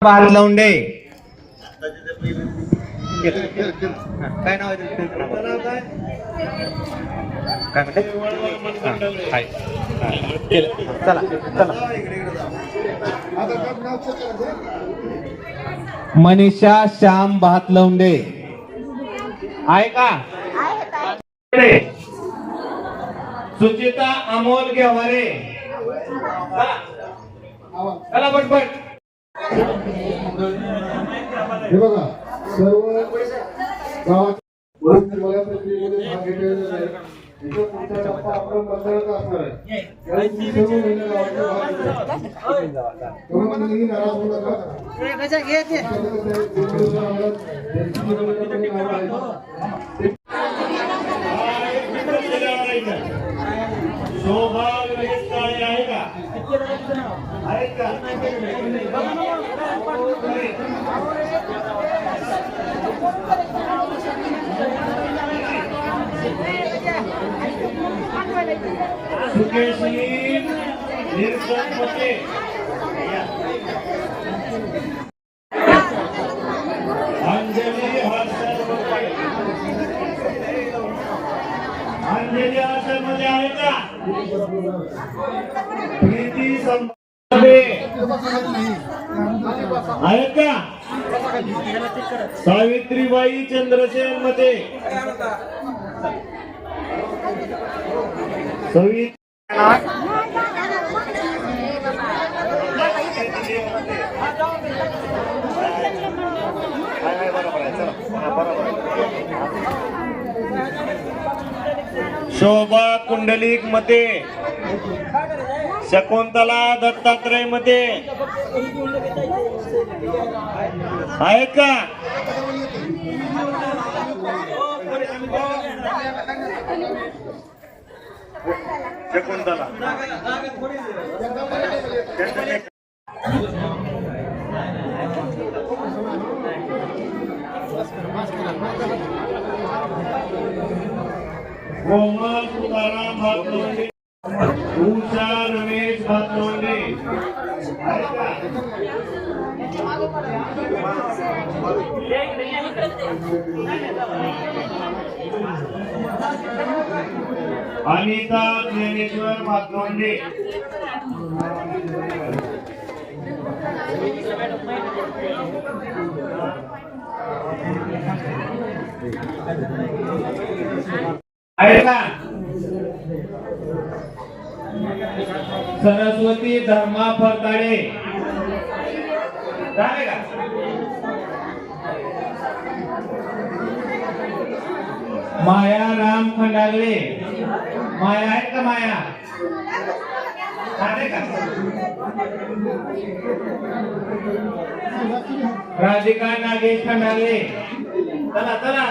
भात लावंडे काय नाव आहे काय म्हणते चला चला मनीषा श्याम भात लावंडे आहे का? सुचिता अमोल गेवारे चला पटपट. हे बघा सर्व गावात मला प्रतिनिधींनी भाग घेतलेला आहे. इथं पुढचा टप्पा आपला मतदानाचा असणार आहे. त्यामुळे सर्व महिला गावातले भाग घेतात. तेव्हा तुम्ही नाराज होऊ नका. शोभा काळे आहे का? आहेत का? सुकेशी निर्सण होते अंजली हर्षद होते. अंजली हर्षद मध्ये आहे का? प्रीती संपदे आहेत का? सावित्रीबाई चंद्रसेन मध्ये शोभा कुंडलिक मते शकुंतला दत्तात्रय मते आहेत का? शकुंतला कोमल तुकाराम भातलोंडे उषा रमेश भातलोंडे अनिता ज्ञानेश्वर भातलोंडे आहे का? सरस्वती धर्मा फरताडे झाले का? माया राम खंडागळे माया आहेत का? माया झाले का? राधिका नागेश खंडागळे चला चला.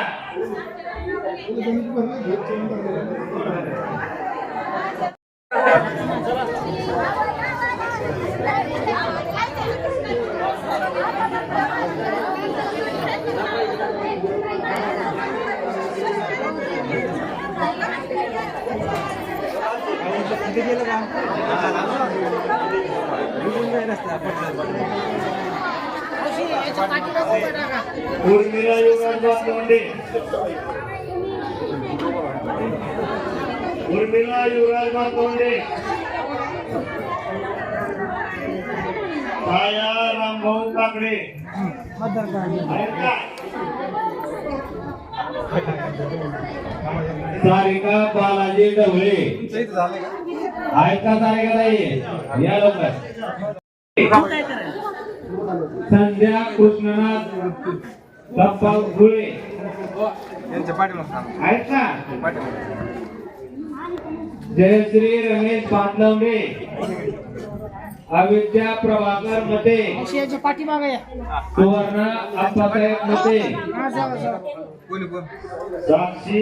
उर्मिला युवराज भातलोंडे उर्मिला युवराज भातलोंडे छाया रामभाऊ काकडे आहेत का? सारिका बालाजी ढवळे आहेत का? सारिका ताई या लवकर. संध्या कृष्णनाथ गप्पा गुळे आहेत का? जयश्री रमेश पाटलवडे अविद्या प्रभाकर मते सुवर्णा अप्पासाहेब मते साक्षी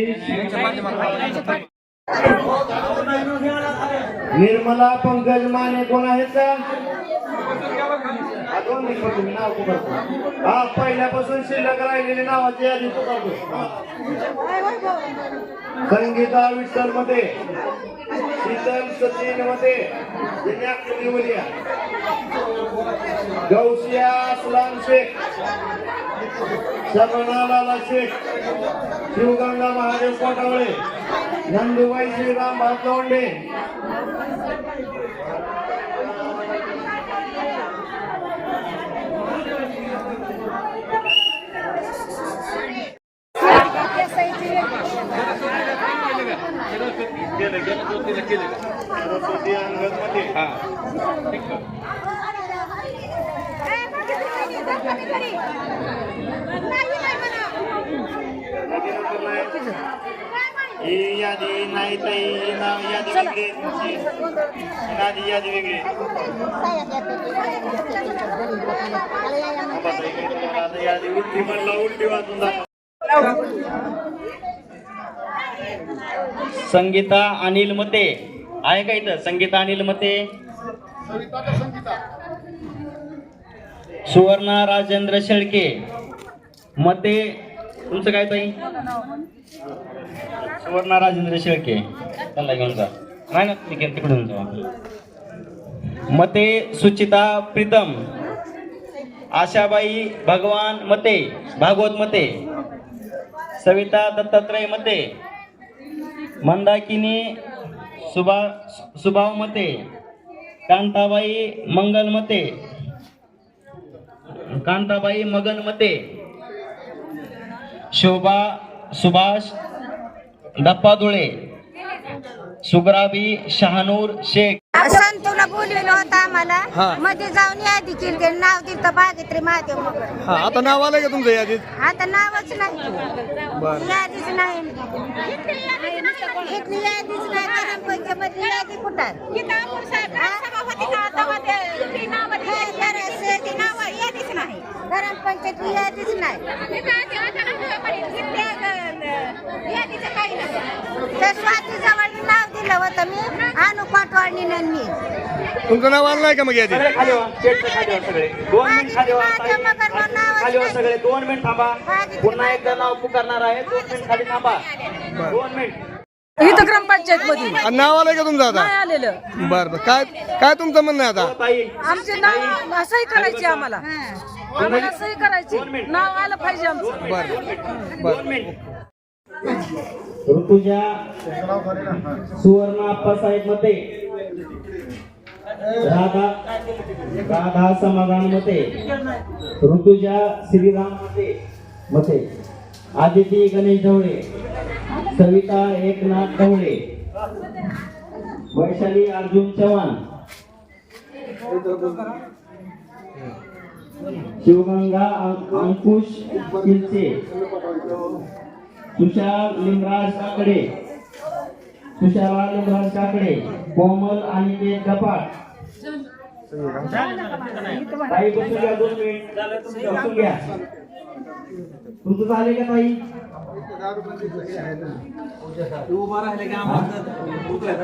निर्मला पंकज माने कोण आहेत का? 2 मिनिटं तुम्ही नाव पुकारतो. हा पहिल्यापासून शिल्लक राहिलेली नावाची यादी पुकारतो. संगीता विठ्ठल मध्ये, शीतल सचिन मध्ये, गौसिया असलाम शेख, शबना लाला शेख, शिवगंगा महादेव कोटावळे, नंदुबाई श्रीराम भातवंडे, सरस्वती अंगद मध्ये, ही यादी नाही ताई, यादी वेगळी, यादी वेगळी. यादी उलटी म्हणला उलटी वाजून दाखव. संगीता अनिल मते आहे का इथं? संगीता अनिल मते. सुवर्णा राजेंद्र शेळके मते. तुमचं काय ताई? सुवर्णा राजेंद्र शेळके. त्याला घेऊन जा. नाही ना तिकडून जा. मते सुचिता प्रीतम. आशाबाई भगवान मते, भागवत मते. सविता दत्तात्रय मते. मंदाकिनी सुभाव मते. कांताबाई मंगल मते. कांताबाई मगन मते. शोभा सुभाष दप्पादुळे. सुग्राबी शहानूर शेख. संतूला बोललेलं होतं आम्हाला, मध्ये जाऊन यादी केली, त्याने नाव दिलं तर भाग्यश्री महादेव मगर. आता नाव आलंय का तुमचं यादीत? आता नावच नाही, यादीच नाही, इथली यादीच नाही. ग्रामपंचायतमधली यादी कुठं? यादीच नाही, ग्रामपंचायतली यादीच नाही. त्या स्वाती जवळ नाव दिलं होतं मी, अनु पाटवाडनी मी. तुमचं नाव आलं नाही का मग यादीत? खाली वा, चेटचं खाली वा सगळे. 2 मिनिट खाली वा ताई. खाली वा सगळे. 2 मिनिट थांबा. पुन्हा एकदा नाव पुकारणार आहे. 2 मिनिट खाली थांबा. 2 मिनिट. इथं ग्रामपंचायत मध्ये नाव आलंय का तुमचं आता? नाही आलेलं. बरं बरं. काय तुमचं म्हणणं आहे आता? ताई आमचे नाव सही करायची आम्हाला, आम्हाला सही करायची, नाव आलं पाहिजे आमचं. बरं बरं. ऋतुजा सुवर्ण आप्पासाहेब मते. राधा समाधान मते. ऋतुजा श्रीराम मते. आदिती गणेश ढवळे. सविता एकनाथ ढवळे. वैशाली अर्जुन चव्हाण. शिवगंगा अंकुश किल्चे. तुषार लिमराज काकडे. कोमल आणि कपाट. ताई बसून घ्या. 2 मिनिट बसून घ्या. तुमचं झाले का ताई?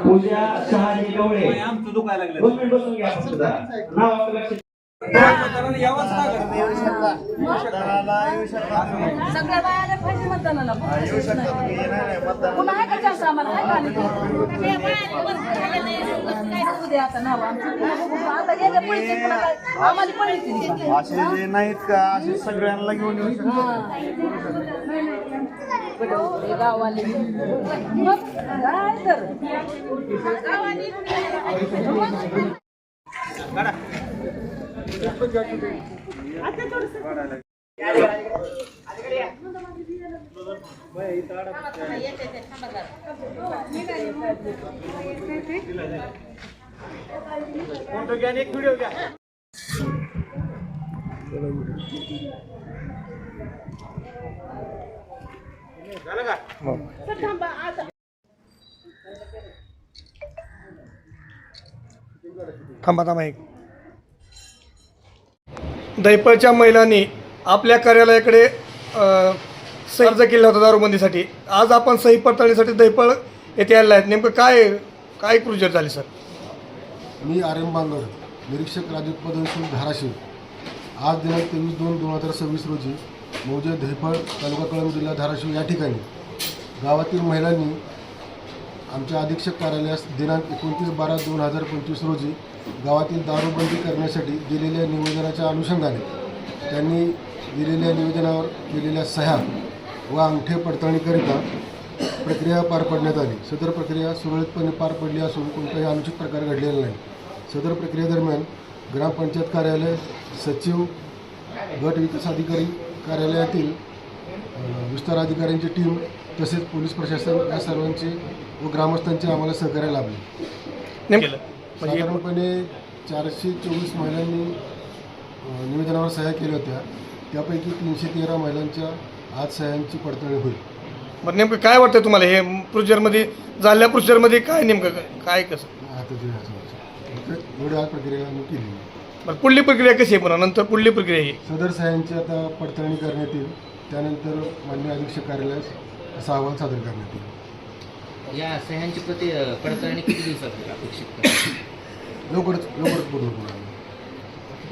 पूजा शहाजी गवळे. 2 मिनिट बसून घ्या. नाव आपलं लक्षात. सगळ्या बाया पाहिजे मतदानाला. पुन्हा आहे का chance आम्हाला? आहे का आली? उद्या आता नाव आमचं आता गेल्या पळीचे पुन्हा काय आम्हाला पळीचे असे जे नाहीत का, असे सगळ्यांना घेऊन येऊ शकतो. गाववाले मग काय तर गावाने फोटो घ्या आणि एक व्हिडिओ घ्या. झालं का? थांबा एक. दैपळच्या महिलांनी आपल्या कार्यालयाकडे सही अर्ज केला होता दारूबंदीसाठी. आज आपण सही पडताळणीसाठी दैपळ येथे आलेला आहेत. नेमकं काय प्रोजेक्ट झाले सर? मी आर्यन बांगर, निरीक्षक राजूत्पादन शुल्क धाराशिव. आज दिनांक 23/2/2026 रोजी मौजे धैफळ तालुका कळंब जिल्हा धाराशिव या ठिकाणी गावातील महिलांनी आमच्या अधीक्षक कार्यालयास दिनांक 29/12/2025 रोजी गावातील दारूबंदी करण्यासाठी दिलेल्या निवेदनाच्या अनुषंगाने त्यांनी दिलेल्या निवेदनावर केलेल्या सह्या व अंगठे पडताळणीकरिता प्रक्रिया पार पाडण्यात आली. सदर प्रक्रिया सुरळीतपणे पार पडली असून कोणताही अनुचित प्रकार घडलेला नाही. सदर प्रक्रियेदरम्यान ग्रामपंचायत कार्यालय, सचिव, गट विकास अधिकारी कार्यालयातील विस्तार अधिकाऱ्यांची टीम तसेच पोलीस प्रशासन या सर्वांचे व ग्रामस्थांचे आम्हाला सहकार्य लाभले. नेमकं साधारणपणे 424 महिलांनी निवेदनावर सह्या केल्या होत्या. त्यापैकी 313 महिलांच्या आज सह्यांची पडताळणी होईल. बरं नेमकं काय वाटतं तुम्हाला हे प्रोसिजरमध्ये झाल्या प्रोसिजरमध्ये काय नेमकं काय कसं आता जे एवढी आज प्रक्रिया आम्ही केली. बरं पुढली प्रक्रिया कशी आहे पुन्हा नंतर पुढली प्रक्रिया ही सदर सह्यांची आता पडताळणी करण्यात येईल. त्यानंतर मान्य अधीक्षक कार्यालयास असा अहवाल सादर करण्यात येईल. या सह्यांची पडताळणी किती दिवसात अपेक्षित लवकरच पूर्ण होईल.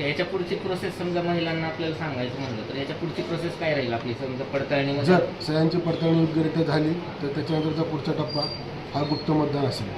याच्या पुढची प्रोसेस समजा महिलांना आपल्याला सांगायचं म्हणलं तर याच्या पुढची प्रोसेस काय राहील आपली समजा पडताळणी जर सह्यांची पडताळणी योग्यरित्या झाली तर त्याच्यानंतरचा पुढचा टप्पा हा गुप्त मतदान असेल.